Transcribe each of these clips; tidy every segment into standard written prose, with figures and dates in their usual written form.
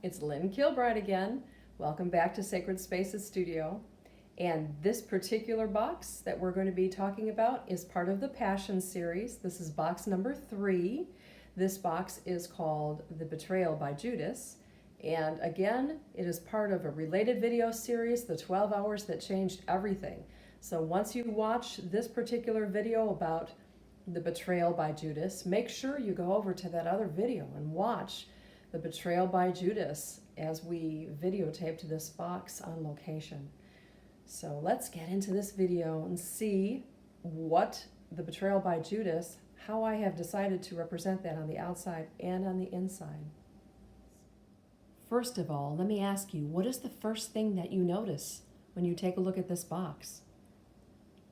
It's Lynn Kilbride again. Welcome back to Sacred Spaces Studio. And this particular box that we're going to be talking about is part of the Passion series. This is box number 3. This box is called The Betrayal by Judas. And again, it is part of a related video series, The 12 Hours That Changed Everything. So once you watch this particular video about the betrayal by Judas, make sure you go over to that other video and watch the betrayal by Judas as we videotaped this box on location. So let's get into this video and see what the betrayal by Judas, how I have decided to represent that on the outside and on the inside. First of all, let me ask you, what is the first thing that you notice when you take a look at this box?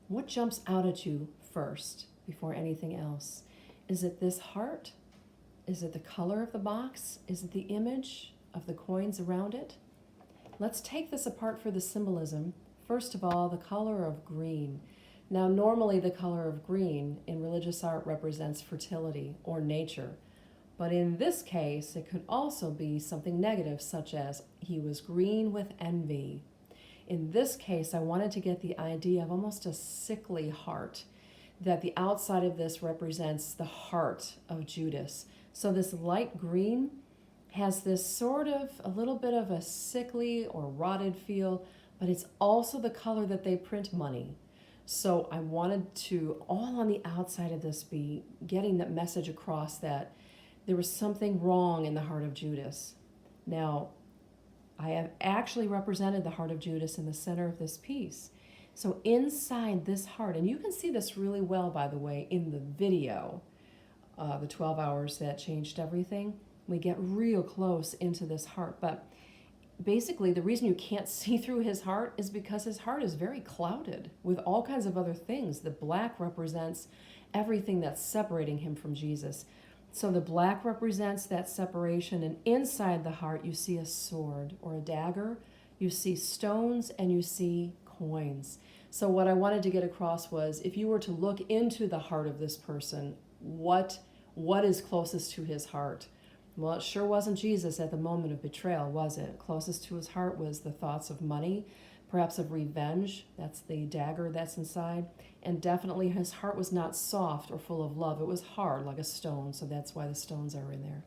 What jumps out at you first before anything else? Is it this heart? Is it the color of the box? Is it the image of the coins around it? Let's take this apart for the symbolism. First of all, the color of green. Now, normally the color of green in religious art represents fertility or nature. But in this case, it could also be something negative, such as he was green with envy. In this case, I wanted to get the idea of almost a sickly heart, that the outside of this represents the heart of Judas. So this light green has this sort of a little bit of a sickly or rotted feel, but it's also the color that they print money. So I wanted to, all on the outside of this, be getting that message across that there was something wrong in the heart of Judas. Now, I have actually represented the heart of Judas in the center of this piece. So inside this heart, and you can see this really well, by the way, in the video, the 12 hours that changed everything, we get real close into this heart. But basically, the reason you can't see through his heart is because his heart is very clouded with all kinds of other things. The black represents everything that's separating him from Jesus. So the black represents that separation, and inside the heart you see a sword or a dagger, you see stones, and you see coins. So what I wanted to get across was, if you were to look into the heart of this person, what is closest to his heart? Well, it sure wasn't Jesus at the moment of betrayal, was it? Closest to his heart was the thoughts of money, perhaps of revenge. That's the dagger that's inside. And definitely his heart was not soft or full of love. It was hard like a stone, so that's why the stones are in there.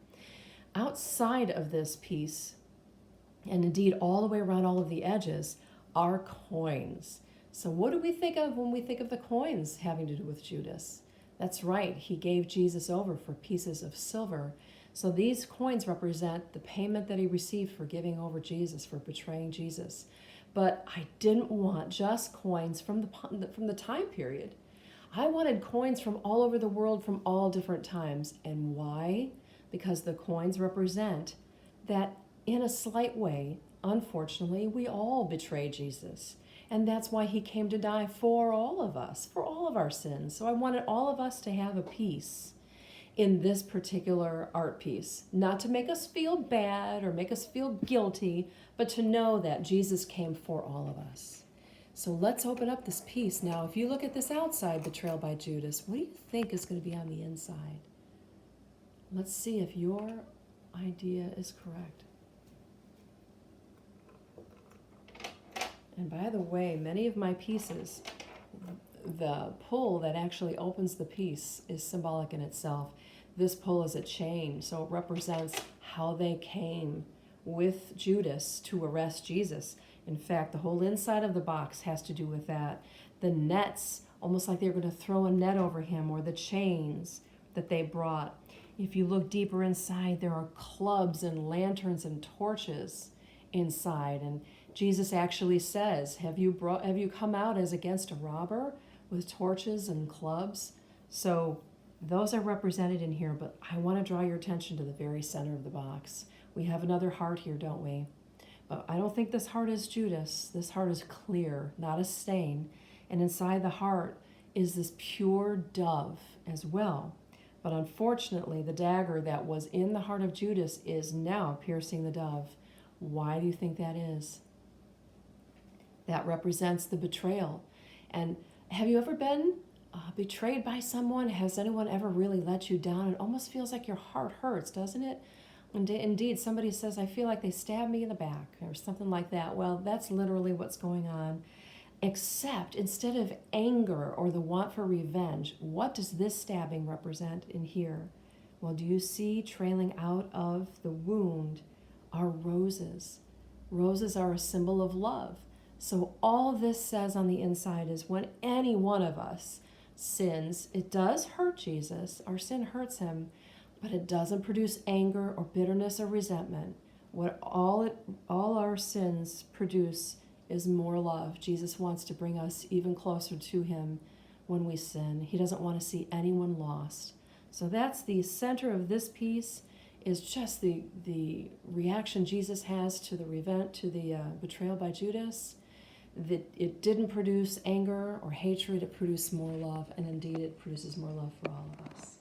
Outside of this piece, and indeed all the way around all of the edges, are coins. So what do we think of when we think of the coins having to do with Judas? That's right, he gave Jesus over for pieces of silver. So these coins represent the payment that he received for giving over Jesus, for betraying Jesus. But I didn't want just coins from the time period. I wanted coins from all over the world, from all different times. And why? Because the coins represent that in a slight way, unfortunately, we all betray Jesus. And that's why he came to die for all of us, for all of our sins. So I wanted all of us to have a piece in this particular art piece. Not to make us feel bad or make us feel guilty, but to know that Jesus came for all of us. So let's open up this piece. Now, if you look at this outside, Betrayal by Judas, what do you think is going to be on the inside? Let's see if your idea is correct. And by the way, many of my pieces, the pull that actually opens the piece is symbolic in itself. This pull is a chain, so it represents how they came with Judas to arrest Jesus. In fact, the whole inside of the box has to do with that. The nets, almost like they were going to throw a net over him, or the chains that they brought. If you look deeper inside, there are clubs and lanterns and torches inside. And Jesus actually says, have you come out as against a robber with torches and clubs? So those are represented in here, but I want to draw your attention to the very center of the box. We have another heart here, don't we? But I don't think this heart is Judas. This heart is clear, not a stain. And inside the heart is this pure dove as well. But unfortunately, the dagger that was in the heart of Judas is now piercing the dove. Why do you think that is? That represents the betrayal. And have you ever been betrayed by someone? Has anyone ever really let you down? It almost feels like your heart hurts, doesn't it? And indeed, somebody says, I feel like they stabbed me in the back or something like that. Well, that's literally what's going on. Except instead of anger or the want for revenge, what does this stabbing represent in here? Well, do you see trailing out of the wound are roses? Roses are a symbol of love. So all this says on the inside is when any one of us sins, it does hurt Jesus. Our sin hurts him, but it doesn't produce anger or bitterness or resentment. What all our sins produce is more love. Jesus wants to bring us even closer to him when we sin. He doesn't want to see anyone lost. So that's the center of this piece, is just the reaction Jesus has to the betrayal by Judas. That it didn't produce anger or hatred, it produced more love, and indeed it produces more love for all of us.